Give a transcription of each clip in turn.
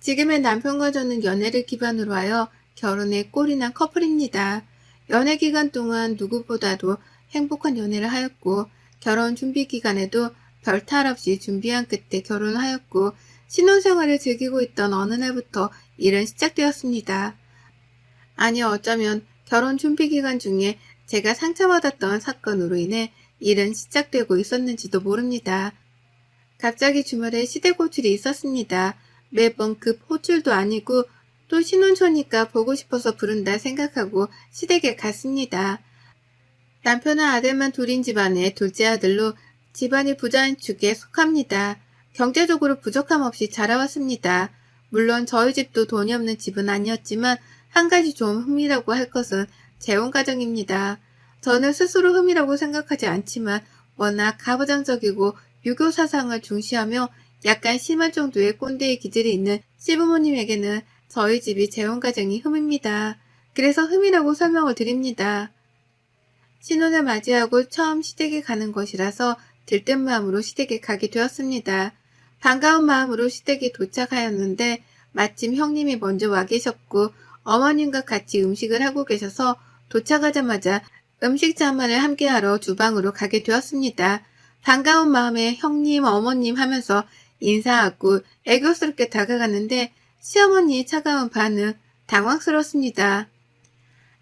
지금의 남편과 저는 연애를 기반으로 하여 결혼에 꼴이 난 커플입니다. 연애 기간 동안 누구보다도 행복한 연애를 하였고 결혼 준비 기간에도 별 탈 없이 준비한 끝에 결혼을 하였고 신혼생활을 즐기고 있던 어느 날부터 일은 시작되었습니다. 아니 어쩌면 결혼 준비 기간 중에 제가 상처받았던 사건으로 인해 일은 시작되고 있었는지도 모릅니다. 갑자기 주말에 시댁 호출이 있었습니다. 매번 급 호출도 아니고 또 신혼초니까 보고 싶어서 부른다 생각하고 시댁에 갔습니다. 남편은 아들만 둘인 집안의 둘째 아들로 집안이 부자인 축에 속합니다. 경제적으로 부족함 없이 자라왔습니다. 물론 저희 집도 돈이 없는 집은 아니었지만 한 가지 좀 흠이라고 할 것은 재혼 가정입니다. 저는 스스로 흠이라고 생각하지 않지만 워낙 가부장적이고 유교 사상을 중시하며 약간 심한 정도의 꼰대의 기질이 있는 시부모님에게는 저희 집이 재혼 가정이 흠입니다. 그래서 흠이라고 설명을 드립니다. 신혼을 맞이하고 처음 시댁에 가는 것이라서 들뜬 마음으로 시댁에 가게 되었습니다. 반가운 마음으로 시댁에 도착하였는데 마침 형님이 먼저 와 계셨고 어머님과 같이 음식을 하고 계셔서 도착하자마자 음식 자만을 함께하러 주방으로 가게 되었습니다. 반가운 마음에 형님, 어머님 하면서 인사하고 애교스럽게 다가갔는데 시어머니의 차가운 반응 당황스럽습니다.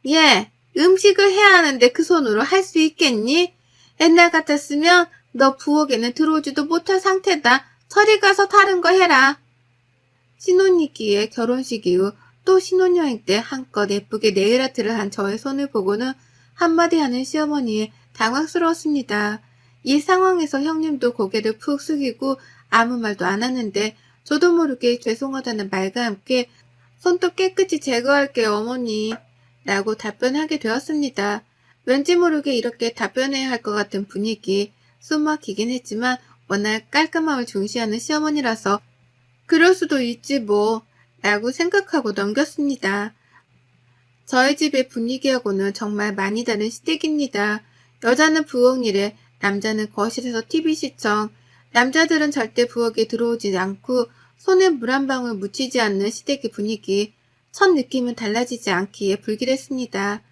예, 음식을 해야 하는데 그 손으로 할 수 있겠니? 옛날 같았으면 너 부엌에는 들어오지도 못할 상태다. 저리 가서 다른 거 해라. 신혼이기에 결혼식 이후 또 신혼여행 때 한껏 예쁘게 네일아트를 한 저의 손을 보고는 한마디 하는 시어머니에 당황스러웠습니다. 이 상황에서 형님도 고개를 푹 숙이고 아무 말도 안 하는데 저도 모르게 죄송하다는 말과 함께 손톱 깨끗이 제거할게요 어머니 라고 답변하게 되었습니다. 왠지 모르게 이렇게 답변해야 할 것 같은 분위기 숨 막히긴 했지만 워낙 깔끔함을 중시하는 시어머니라서 그럴 수도 있지 뭐 라고 생각하고 넘겼습니다. 저희 집의 분위기하고는 정말 많이 다른 시댁입니다. 여자는 부엌 일에 남자는 거실에서 TV 시청, 남자들은 절대 부엌에 들어오지 않고 손에 물 한 방울 묻히지 않는 시댁의 분위기, 첫 느낌은 달라지지 않기에 불길했습니다.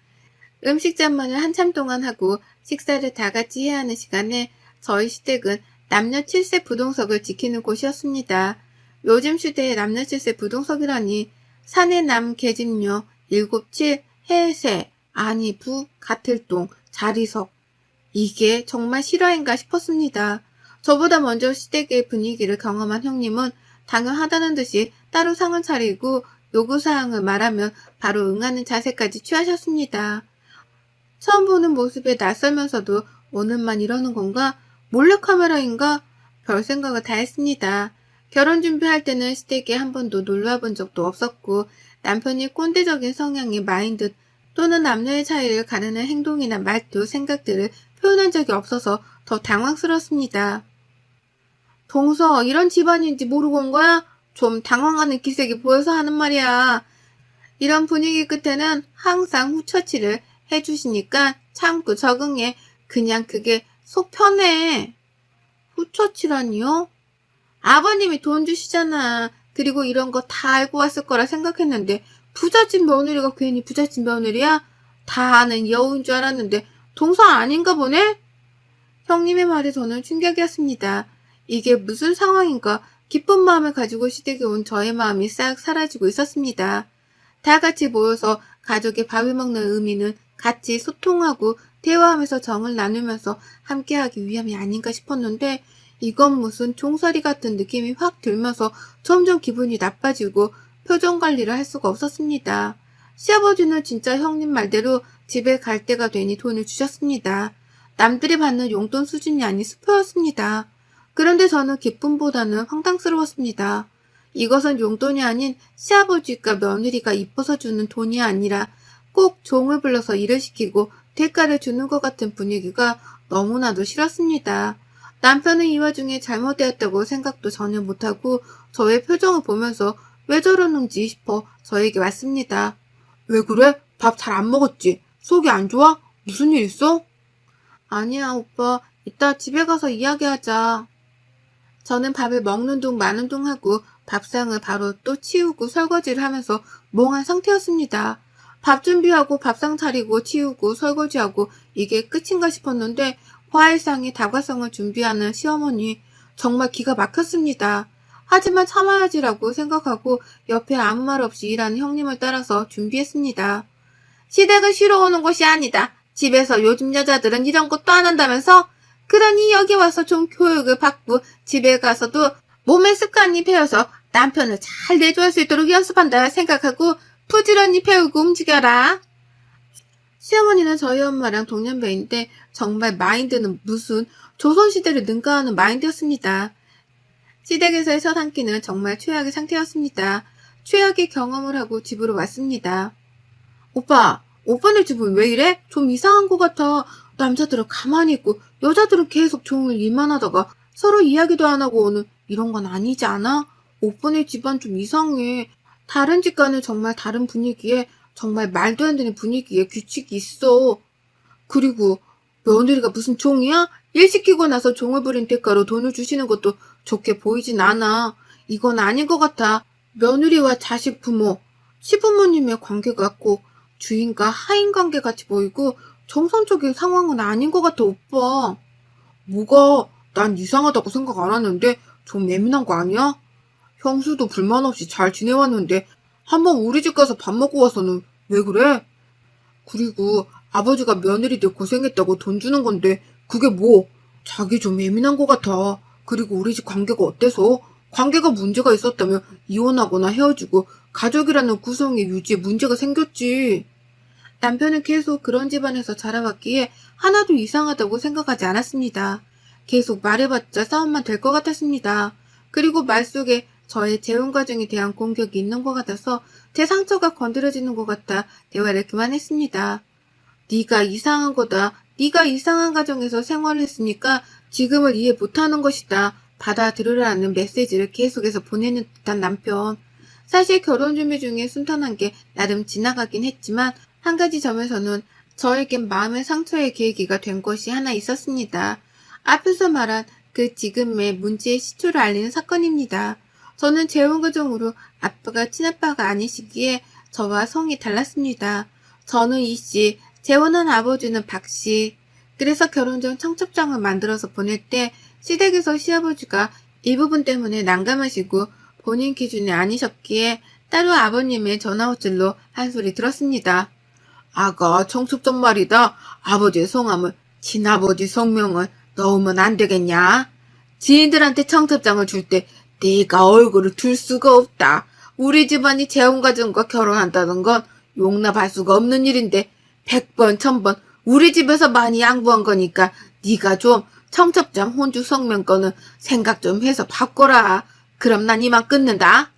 음식 잔만을 한참 동안 하고 식사를 다 같이 해야 하는 시간에 저희 시댁은 남녀 7세 부동석을 지키는 곳이었습니다. 요즘 시대에 남녀 7세 부동석이라니 사내 남 계집녀 7, 7, 해세, 아니 부, 가틀동, 자리석 이게 정말 실화인가 싶었습니다. 저보다 먼저 시댁의 분위기를 경험한 형님은 당연하다는 듯이 따로 상을 차리고 요구사항을 말하면 바로 응하는 자세까지 취하셨습니다. 처음 보는 모습에 낯설면서도 오늘만 이러는 건가? 몰래카메라인가? 별 생각을 다 했습니다. 결혼 준비할 때는 시댁에 한 번도 놀러와 본 적도 없었고 남편이 꼰대적인 성향의 마인드 또는 남녀의 차이를 가르는 행동이나 말투, 생각들을 표현한 적이 없어서 더 당황스럽습니다. 동서 이런 집안인지 모르고 온 거야? 좀 당황하는 기색이 보여서 하는 말이야. 이런 분위기 끝에는 항상 후처치를 해주시니까 참고 적응해. 그냥 그게 속 편해. 후처치라니요? 아버님이 돈 주시잖아. 그리고 이런 거 다 알고 왔을 거라 생각했는데 부잣집 며느리가 괜히 부잣집 며느리야? 다 아는 여우인 줄 알았는데 동서 아닌가 보네? 형님의 말에 저는 충격이었습니다. 이게 무슨 상황인가 기쁜 마음을 가지고 시댁에 온 저의 마음이 싹 사라지고 있었습니다. 다 같이 모여서 가족의 밥을 먹는 의미는 같이 소통하고 대화하면서 정을 나누면서 함께하기 위함이 아닌가 싶었는데 이건 무슨 종살이 같은 느낌이 확 들면서 점점 기분이 나빠지고 표정 관리를 할 수가 없었습니다. 시아버지는 진짜 형님 말대로 집에 갈 때가 되니 돈을 주셨습니다. 남들이 받는 용돈 수준이 아닌 수표였습니다. 그런데 저는 기쁨보다는 황당스러웠습니다. 이것은 용돈이 아닌 시아버지가 며느리가 이뻐서 주는 돈이 아니라 꼭 종을 불러서 일을 시키고 대가를 주는 것 같은 분위기가 너무나도 싫었습니다. 남편은 이 와중에 잘못되었다고 생각도 전혀 못하고 저의 표정을 보면서 왜 저러는지 싶어 저에게 왔습니다. 왜 그래? 밥 잘 안 먹었지? 속이 안 좋아? 무슨 일 있어? 아니야 오빠. 이따 집에 가서 이야기하자. 저는 밥을 먹는 둥 마는 둥 하고 밥상을 바로 또 치우고 설거지를 하면서 멍한 상태였습니다. 밥 준비하고 밥상 차리고 치우고 설거지하고 이게 끝인가 싶었는데 과일상에 다과성을 준비하는 시어머니 정말 기가 막혔습니다. 하지만 참아야지라고 생각하고 옆에 아무 말 없이 일하는 형님을 따라서 준비했습니다. 시댁은 쉬러 오는 곳이 아니다. 집에서 요즘 여자들은 이런 것도 안 한다면서? 그러니 여기 와서 좀 교육을 받고 집에 가서도 몸의 습관이 배어서 남편을 잘 내조할 수 있도록 연습한다 생각하고 부지런히 배우고 움직여라. 시어머니는 저희 엄마랑 동년배인데 정말 마인드는 무슨 조선시대를 능가하는 마인드였습니다. 시댁에서의 첫 한 끼는 정말 최악의 상태였습니다. 최악의 경험을 하고 집으로 왔습니다. 오빠네 집은 왜 이래? 좀 이상한 것 같아. 남자들은 가만히 있고 여자들은 계속 종일 일만 하다가 서로 이야기도 안 하고 오는 이런 건 아니지 않아? 오빠네 집안 좀 이상해. 다른 집과는 정말 다른 분위기에 정말 말도 안 되는 분위기에 규칙이 있어. 그리고 며느리가 무슨 종이야? 일 시키고 나서 종을 부린 대가로 돈을 주시는 것도 좋게 보이진 않아. 이건 아닌 것 같아. 며느리와 자식 부모, 시부모님의 관계가 꼭 주인과 하인 관계 같이 보이고 정상적인 상황은 아닌 것 같아, 오빠. 뭐가? 난 이상하다고 생각 안 하는데 좀 예민한 거 아니야? 형수도 불만 없이 잘 지내왔는데 한번 우리 집 가서 밥 먹고 와서는 왜 그래? 그리고 아버지가 며느리들 고생했다고 돈 주는 건데 그게 뭐? 자기 좀 예민한 것 같아. 그리고 우리 집 관계가 어때서? 관계가 문제가 있었다면 이혼하거나 헤어지고 가족이라는 구성의 유지에 문제가 생겼지. 남편은 계속 그런 집안에서 자라왔기에 하나도 이상하다고 생각하지 않았습니다. 계속 말해봤자 싸움만 될 것 같았습니다. 그리고 말 속에 저의 재혼 과정에 대한 공격이 있는 것 같아서 제 상처가 건드려지는 것 같아 대화를 그만했습니다. 네가 이상한 거다. 네가 이상한 가정에서 생활을 했으니까 지금을 이해 못하는 것이다. 받아들으라는 메시지를 계속해서 보내는 듯한 남편. 사실 결혼 준비 중에 순탄한 게 나름 지나가긴 했지만 한 가지 점에서는 저에겐 마음의 상처의 계기가 된 것이 하나 있었습니다. 앞에서 말한 그 지금의 문제의 시초를 알리는 사건입니다. 저는 재혼과정으로 아빠가 친아빠가 아니시기에 저와 성이 달랐습니다. 저는 이씨, 재혼한 아버지는 박씨. 그래서 결혼 전 청첩장을 만들어서 보낼 때 시댁에서 시아버지가 이 부분 때문에 난감하시고 본인 기준이 아니셨기에 따로 아버님의 전화호출로 한 소리 들었습니다. 아가 청첩장 말이다. 아버지의 성함을 친아버지 성명을 넣으면 안 되겠냐? 지인들한테 청첩장을 줄 때 네가 얼굴을 둘 수가 없다. 우리 집안이 재혼과정과 결혼한다는 건 용납할 수가 없는 일인데 100번 1000번 우리 집에서 많이 양보한 거니까 네가 좀 청첩장 혼주 성명 거는 생각 좀 해서 바꿔라. 그럼 난 이만 끊는다.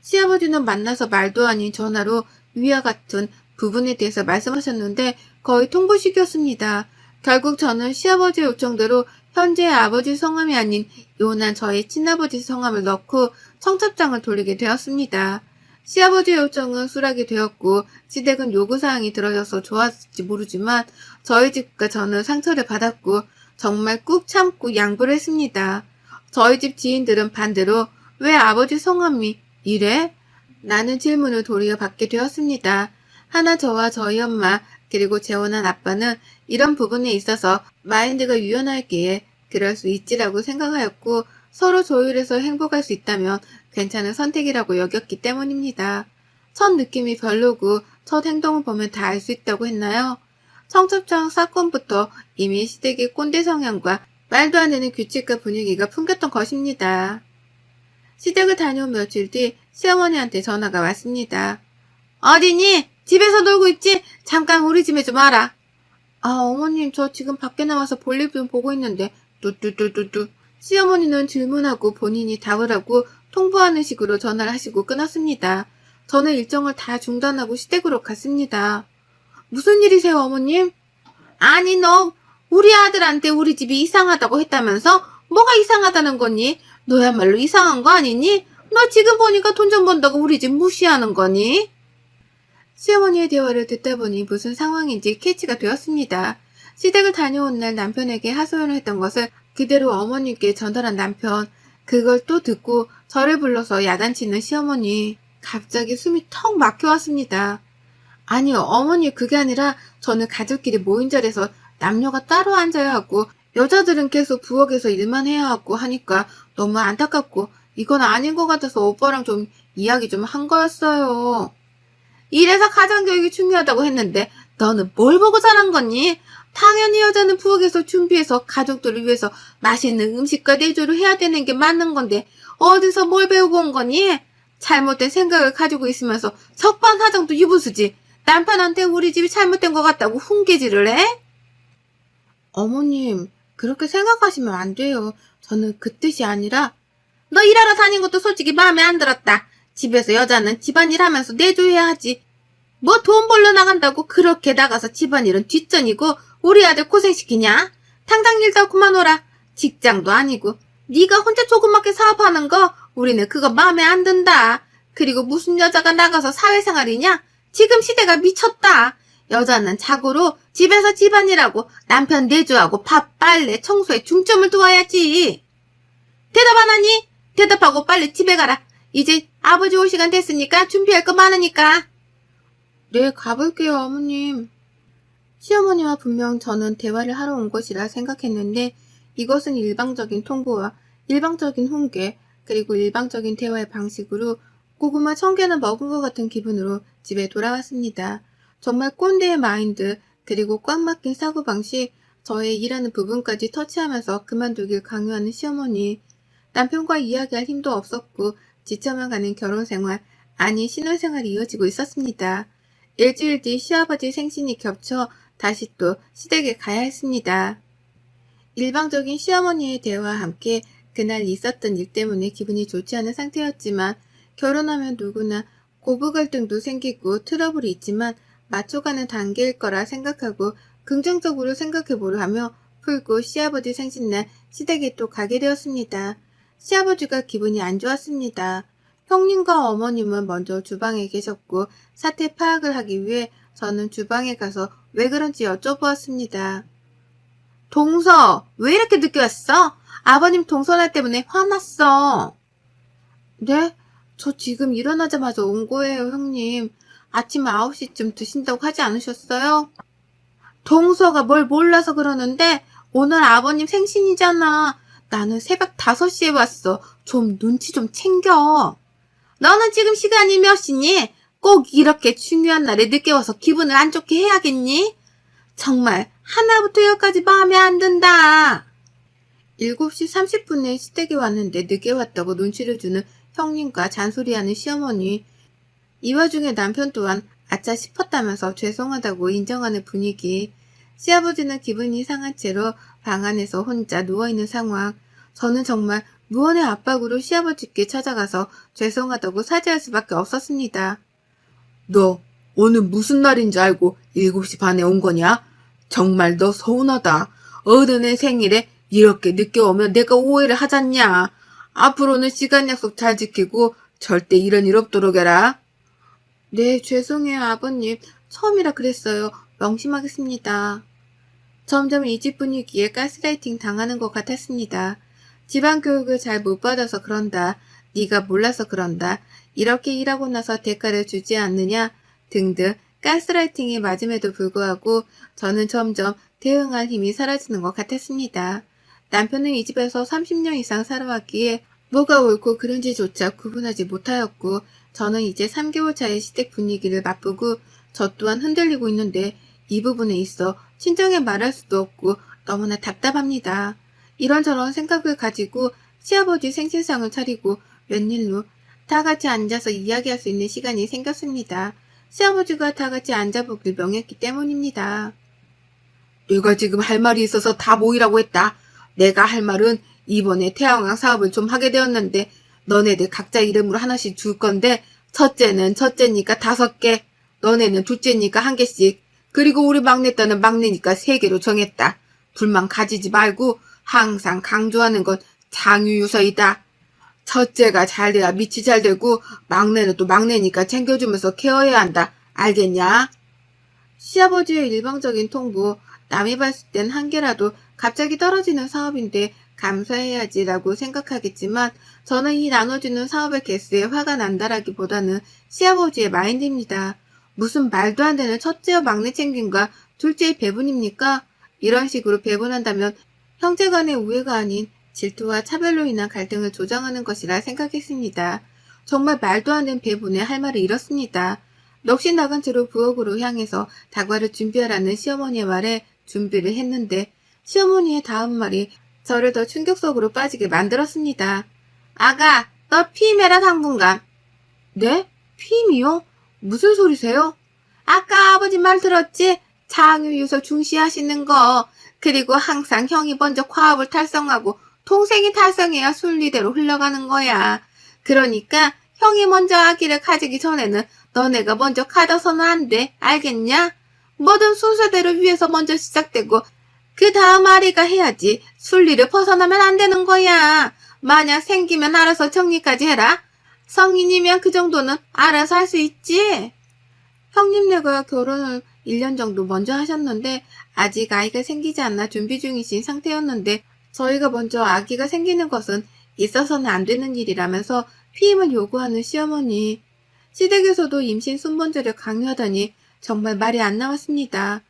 시아버지는 만나서 말도 아닌 전화로 위와 같은 부분에 대해서 말씀하셨는데 거의 통보식이었습니다. 결국 저는 시아버지의 요청대로 현재 아버지 성함이 아닌 이혼한 저희 친아버지 성함을 넣고 청첩장을 돌리게 되었습니다. 시아버지의 요청은 수락이 되었고 시댁은 요구사항이 들어져서 좋았을지 모르지만 저희 집과 저는 상처를 받았고 정말 꾹 참고 양보를 했습니다. 저희 집 지인들은 반대로 왜 아버지 성함이 이래? 라는 질문을 도리어 받게 되었습니다. 하나 저와 저희 엄마 그리고 재혼한 아빠는 이런 부분에 있어서 마인드가 유연하기에 그럴 수 있지라고 생각하였고 서로 조율해서 행복할 수 있다면 괜찮은 선택이라고 여겼기 때문입니다. 첫 느낌이 별로고 첫 행동을 보면 다 알 수 있다고 했나요? 청첩장 사건부터 이미 시댁의 꼰대 성향과 말도 안 되는 규칙과 분위기가 풍겼던 것입니다. 시댁을 다녀온 며칠 뒤 시어머니한테 전화가 왔습니다. 어디니? 집에서 놀고 있지? 잠깐 우리 집에 좀 와라. 아, 어머님, 저 지금 밖에 나와서 볼일 좀 보고 있는데, 뚜뚜뚜뚜뚜. 시어머니는 질문하고 본인이 답을 하고 통보하는 식으로 전화를 하시고 끊었습니다. 저는 일정을 다 중단하고 시댁으로 갔습니다. 무슨 일이세요, 어머님? 아니, 너 우리 아들한테 우리 집이 이상하다고 했다면서? 뭐가 이상하다는 거니? 너야말로 이상한 거 아니니? 너 지금 보니까 돈 좀 번다고 우리 집 무시하는 거니? 시어머니의 대화를 듣다 보니 무슨 상황인지 캐치가 되었습니다. 시댁을 다녀온 날 남편에게 하소연을 했던 것을 그대로 어머님께 전달한 남편, 그걸 또 듣고 저를 불러서 야단치는 시어머니. 갑자기 숨이 턱 막혀왔습니다. 아니요, 어머니 그게 아니라 저는 가족끼리 모인 자리에서 남녀가 따로 앉아야 하고 여자들은 계속 부엌에서 일만 해야 하고 하니까 너무 안타깝고 이건 아닌 것 같아서 오빠랑 좀 이야기 좀 한 거였어요. 이래서 가정교육이 중요하다고 했는데 너는 뭘 보고 자란 거니? 당연히 여자는 부엌에서 준비해서 가족들을 위해서 맛있는 음식과 내조를 해야 되는 게 맞는 건데 어디서 뭘 배우고 온 거니? 잘못된 생각을 가지고 있으면서 석반하장도 유부수지. 남편한테 우리 집이 잘못된 것 같다고 훈계질을 해? 어머님, 그렇게 생각하시면 안 돼요. 저는 그 뜻이 아니라 너 일하러 다닌 것도 솔직히 마음에 안 들었다. 집에서 여자는 집안일 하면서 내조해야 하지. 뭐 돈 벌러 나간다고 그렇게 나가서 집안일은 뒷전이고 우리 아들 고생시키냐? 당장 일 다 그만둬라. 직장도 아니고 네가 혼자 조그맣게 사업하는 거 우리는 그거 마음에 안 든다. 그리고 무슨 여자가 나가서 사회생활이냐? 지금 시대가 미쳤다. 여자는 자고로 집에서 집안일하고 남편 내조하고 밥, 빨래, 청소에 중점을 두어야지. 대답 안 하니? 대답하고 빨리 집에 가라. 이제 아버지 올 시간 됐으니까 준비할 거 많으니까. 네, 가볼게요, 어머님. 시어머니와 분명 저는 대화를 하러 온 것이라 생각했는데 이것은 일방적인 통보와 일방적인 훈계 그리고 일방적인 대화의 방식으로 고구마 1000개는 먹은 것 같은 기분으로 집에 돌아왔습니다. 정말 꼰대의 마인드 그리고 꽉 막힌 사고방식 저의 일하는 부분까지 터치하면서 그만두길 강요하는 시어머니. 남편과 이야기할 힘도 없었고 지쳐만 가는 결혼생활 아니 신혼생활이 이어지고 있었습니다. 일주일 뒤 시아버지 생신이 겹쳐 다시 또 시댁에 가야 했습니다. 일방적인 시어머니의 대화와 함께 그날 있었던 일 때문에 기분이 좋지 않은 상태였지만 결혼하면 누구나 고부 갈등도 생기고 트러블이 있지만 맞춰가는 단계일 거라 생각하고 긍정적으로 생각해보려 하며 풀고 시아버지 생신날 시댁에 또 가게 되었습니다. 시아버지가 기분이 안 좋았습니다. 형님과 어머님은 먼저 주방에 계셨고 사태 파악을 하기 위해 저는 주방에 가서 왜 그런지 여쭤보았습니다. 동서, 왜 이렇게 늦게 왔어? 아버님 동서날 때문에 화났어. 네? 저 지금 일어나자마자 온 거예요, 형님. 아침 9시쯤 드신다고 하지 않으셨어요? 동서가 뭘 몰라서 그러는데 오늘 아버님 생신이잖아. 나는 새벽 5시에 왔어. 좀 눈치 좀 챙겨. 너는 지금 시간이 몇 시니? 꼭 이렇게 중요한 날에 늦게 와서 기분을 안 좋게 해야겠니? 정말 하나부터 열까지 마음에 안 든다. 7시 30분에 시댁에 왔는데 늦게 왔다고 눈치를 주는 형님과 잔소리하는 시어머니. 이 와중에 남편 또한 아차 싶었다면서 죄송하다고 인정하는 분위기. 시아버지는 기분이 상한 채로 방 안에서 혼자 누워있는 상황. 저는 정말 무언의 압박으로 시아버지께 찾아가서 죄송하다고 사죄할 수밖에 없었습니다. 너 오늘 무슨 날인 줄 알고 7시 반에 온 거냐? 정말 너 서운하다. 어른의 생일에 이렇게 늦게 오면 내가 오해를 하잖냐. 앞으로는 시간 약속 잘 지키고 절대 이런 일 없도록 해라. 네, 죄송해요, 아버님. 처음이라 그랬어요. 명심하겠습니다. 점점 이 집 분위기에 가스라이팅 당하는 것 같았습니다. 집안 교육을 잘 못 받아서 그런다. 네가 몰라서 그런다. 이렇게 일하고 나서 대가를 주지 않느냐 등등 가스라이팅이 맞음에도 불구하고 저는 점점 대응할 힘이 사라지는 것 같았습니다. 남편은 이 집에서 30년 이상 살아왔기에 뭐가 옳고 그른지조차 구분하지 못하였고 저는 이제 3개월 차의 시댁 분위기를 맛보고 저 또한 흔들리고 있는데 이 부분에 있어 친정에 말할 수도 없고 너무나 답답합니다. 이런저런 생각을 가지고 시아버지 생신상을 차리고 웬일로 다 같이 앉아서 이야기할 수 있는 시간이 생겼습니다. 시아버지가 다 같이 앉아보길 명했기 때문입니다. 내가 지금 할 말이 있어서 다 모이라고 했다. 내가 할 말은 이번에 태양광 사업을 좀 하게 되었는데 너네들 각자 이름으로 하나씩 줄 건데 첫째는 첫째니까 5개, 너네는 둘째니까 1개씩, 그리고 우리 막내딸은 막내니까 3개로 정했다. 불만 가지지 말고 항상 강조하는 건 장유유서이다. 첫째가 잘 돼야 밑이 잘 되고 막내는 또 막내니까 챙겨주면서 케어해야 한다. 알겠냐? 시아버지의 일방적인 통보, 남이 봤을 땐 한 개라도 갑자기 떨어지는 사업인데 감사해야지라고 생각하겠지만 저는 이 나눠주는 사업의 개수에 화가 난다라기보다는 시아버지의 마인드입니다. 무슨 말도 안 되는 첫째와 막내 챙김과 둘째의 배분입니까? 이런 식으로 배분한다면 형제 간의 우애가 아닌 질투와 차별로 인한 갈등을 조장하는 것이라 생각했습니다. 정말 말도 안 되는 배분에 할 말을 잃었습니다. 넋이 나간 채로 부엌으로 향해서 다과를 준비하라는 시어머니의 말에 준비를 했는데 시어머니의 다음 말이 저를 더 충격 속으로 빠지게 만들었습니다. 아가, 너 피임해라 당분간. 네? 피임이요? 무슨 소리세요? 아까 아버지 말 들었지? 장유유서 중시하시는 거. 그리고 항상 형이 먼저 과업을 달성하고 동생이 달성해야 순리대로 흘러가는 거야. 그러니까 형이 먼저 아기를 가지기 전에는 너네가 먼저 가져서는 안 돼. 알겠냐? 뭐든 순서대로 위에서 먼저 시작되고 그 다음 아리가 해야지. 순리를 벗어나면 안 되는 거야. 만약 생기면 알아서 정리까지 해라. 성인이면 그 정도는 알아서 할 수 있지. 형님네가 결혼을 1년 정도 먼저 하셨는데 아직 아이가 생기지 않아 준비 중이신 상태였는데 저희가 먼저 아기가 생기는 것은 있어서는 안 되는 일이라면서 피임을 요구하는 시어머니. 시댁에서도 임신 순번제를 강요하다니 정말 말이 안 나왔습니다.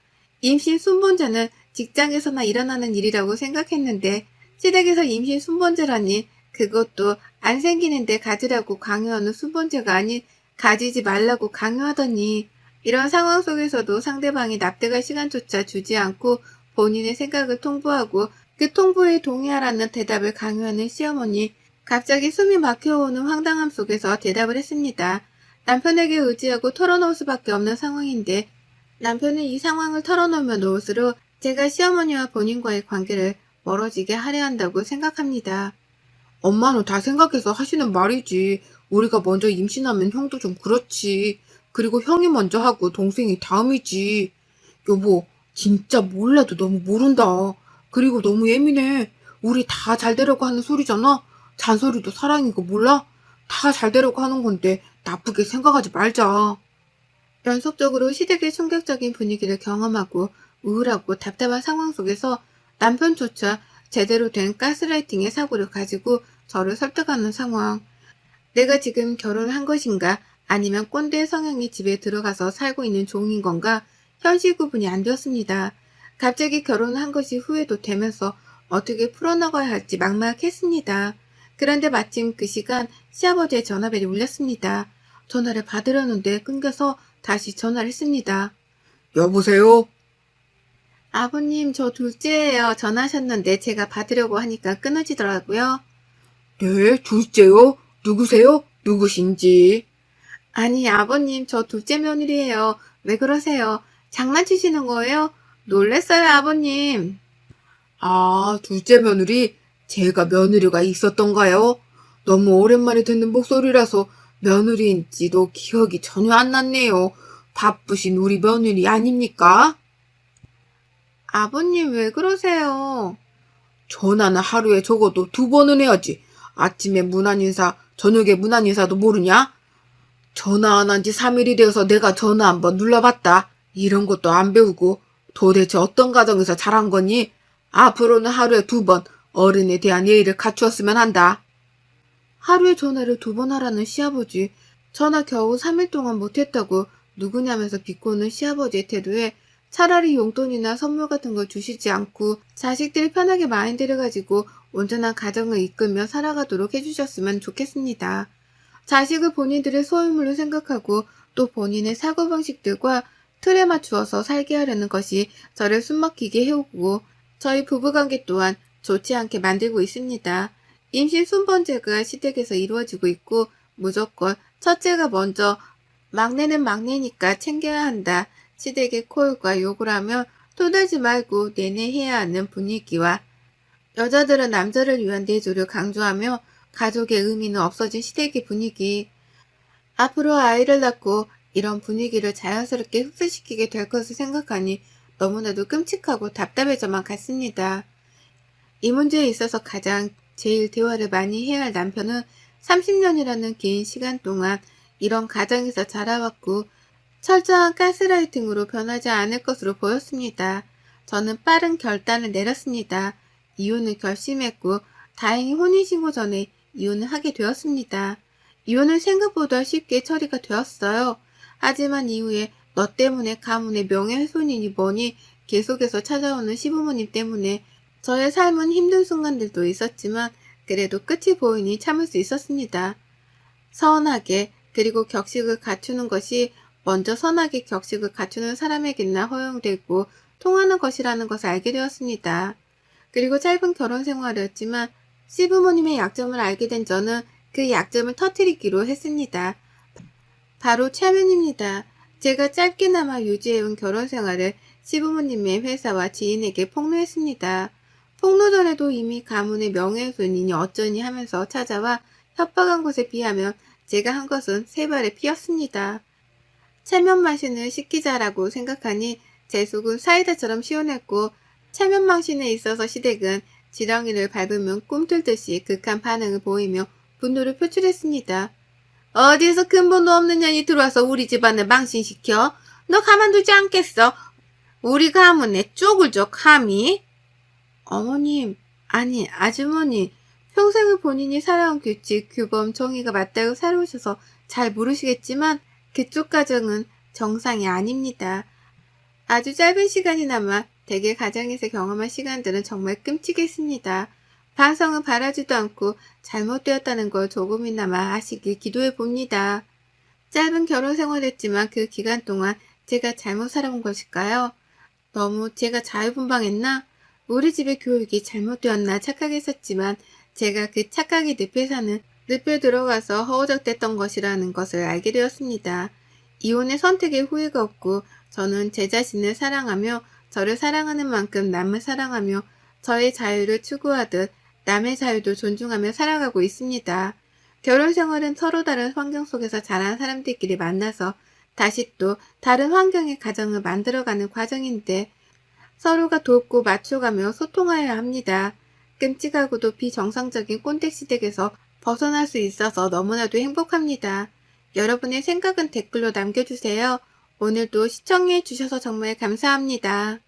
임신 순번제는 직장에서나 일어나는 일이라고 생각했는데 시댁에서 임신 순번제라니 그것도 안 생기는데 가지라고 강요하는 순번제가 아닌 가지지 말라고 강요하더니 이런 상황 속에서도 상대방이 납득할 시간조차 주지 않고 본인의 생각을 통보하고 그 통보에 동의하라는 대답을 강요하는 시어머니. 갑자기 숨이 막혀오는 황당함 속에서 대답을 했습니다. 남편에게 의지하고 털어놓을 수밖에 없는 상황인데 남편이 이 상황을 털어놓으면 놓을수록 제가 시어머니와 본인과의 관계를 멀어지게 하려 한다고 생각합니다. 엄마는 다 생각해서 하시는 말이지. 우리가 먼저 임신하면 형도 좀 그렇지. 그리고 형이 먼저 하고 동생이 다음이지. 여보, 진짜 몰라도 너무 모른다. 그리고 너무 예민해. 우리 다 잘 되려고 하는 소리잖아. 잔소리도 사랑이고 몰라? 다 잘 되려고 하는 건데 나쁘게 생각하지 말자. 연속적으로 시댁의 충격적인 분위기를 경험하고 우울하고 답답한 상황 속에서 남편조차 제대로 된 가스라이팅의 사고를 가지고 저를 설득하는 상황. 내가 지금 결혼을 한 것인가 아니면 꼰대 성향이 집에 들어가서 살고 있는 종인 건가 현실 구분이 안 되었습니다. 갑자기 결혼을 한 것이 후회도 되면서 어떻게 풀어나가야 할지 막막했습니다. 그런데 마침 그 시간 시아버지의 전화벨이 울렸습니다. 전화를 받으려는데 끊겨서 다시 전화를 했습니다. 여보세요? 아버님, 저 둘째예요. 전화하셨는데 제가 받으려고 하니까 끊어지더라고요. 네, 둘째요? 누구세요? 누구신지? 아니, 아버님, 저 둘째 며느리예요. 왜 그러세요? 장난치시는 거예요? 놀랬어요, 아버님. 아, 둘째 며느리? 제가 며느리가 있었던가요? 너무 오랜만에 듣는 목소리라서 며느리인지도 기억이 전혀 안 났네요. 바쁘신 우리 며느리 아닙니까? 아버님 왜 그러세요? 전화는 하루에 적어도 2번은 해야지. 아침에 문안 인사, 저녁에 문안 인사도 모르냐? 전화 안 한 지 3일이 되어서 내가 전화 한번 눌러봤다. 이런 것도 안 배우고 도대체 어떤 가정에서 자란 거니? 앞으로는 하루에 2번 어른에 대한 예의를 갖추었으면 한다. 하루에 전화를 2번 하라는 시아버지. 전화 겨우 3일 동안 못했다고 누구냐면서 비꼬는 시아버지의 태도에 차라리 용돈이나 선물 같은 걸 주시지 않고 자식들이 편하게 마인드를 가지고 온전한 가정을 이끌며 살아가도록 해주셨으면 좋겠습니다. 자식을 본인들의 소유물로 생각하고 또 본인의 사고방식들과 틀에 맞추어서 살게 하려는 것이 저를 숨막히게 해오고 저희 부부관계 또한 좋지 않게 만들고 있습니다. 임신 순번제가 시댁에서 이루어지고 있고 무조건 첫째가 먼저 막내는 막내니까 챙겨야 한다. 시댁의 콜과 욕을 하며 토들지 말고 내내 해야 하는 분위기와 여자들은 남자를 위한 내조를 강조하며 가족의 의미는 없어진 시댁의 분위기. 앞으로 아이를 낳고 이런 분위기를 자연스럽게 흡수시키게 될 것을 생각하니 너무나도 끔찍하고 답답해져만 갔습니다. 이 문제에 있어서 가장 제일 대화를 많이 해야 할 남편은 30년이라는 긴 시간 동안 이런 가정에서 자라왔고 철저한 가스라이팅으로 변하지 않을 것으로 보였습니다. 저는 빠른 결단을 내렸습니다. 이혼을 결심했고 다행히 혼인신고 전에 이혼을 하게 되었습니다. 이혼은 생각보다 쉽게 처리가 되었어요. 하지만 이후에 너 때문에 가문의 명예훼손이니 뭐니 계속해서 찾아오는 시부모님 때문에 저의 삶은 힘든 순간들도 있었지만 그래도 끝이 보이니 참을 수 있었습니다. 선하게 그리고 격식을 갖추는 것이 먼저 선하게 격식을 갖추는 사람에게나 허용되고 통하는 것이라는 것을 알게 되었습니다. 그리고 짧은 결혼 생활이었지만 시부모님의 약점을 알게 된 저는 그 약점을 터뜨리기로 했습니다. 바로 체면입니다. 제가 짧게나마 유지해온 결혼 생활을 시부모님의 회사와 지인에게 폭로했습니다. 폭로 전에도 이미 가문의 명예훼손이니 어쩌니 하면서 찾아와 협박한 것에 비하면 제가 한 것은 세 발의 피였습니다. 체면 망신을 시키자라고 생각하니 제 속은 사이다처럼 시원했고 체면 망신에 있어서 시댁은 지렁이를 밟으면 꿈틀듯이 극한 반응을 보이며 분노를 표출했습니다. 어디서 근본도 없는 년이 들어와서 우리 집안을 망신시켜? 너 가만두지 않겠어? 우리 가문에 쪽을 줘 감히? 어머님, 아니 아주머니, 평생을 본인이 살아온 규칙, 규범, 정의가 맞다고 살아오셔서 잘 모르시겠지만 그쪽 가정은 정상이 아닙니다. 아주 짧은 시간이나마 대개 가정에서 경험한 시간들은 정말 끔찍했습니다. 반성은 바라지도 않고 잘못되었다는 걸 조금이나마 아시길 기도해 봅니다. 짧은 결혼 생활이었지만 그 기간 동안 제가 잘못 살아온 것일까요? 너무 제가 자유분방했나? 우리 집의 교육이 잘못되었나 착각했었지만 제가 그 착각의 늪에 들어가서 허우적댔던 것이라는 것을 알게 되었습니다. 이혼의 선택에 후회가 없고 저는 제 자신을 사랑하며 저를 사랑하는 만큼 남을 사랑하며 저의 자유를 추구하듯 남의 자유도 존중하며 살아가고 있습니다. 결혼 생활은 서로 다른 환경 속에서 자란 사람들끼리 만나서 다시 또 다른 환경의 가정을 만들어가는 과정인데 서로가 돕고 맞춰가며 소통하여야 합니다. 끔찍하고도 비정상적인 꼰대 시댁에서 벗어날 수 있어서 너무나도 행복합니다. 여러분의 생각은 댓글로 남겨주세요. 오늘도 시청해 주셔서 정말 감사합니다.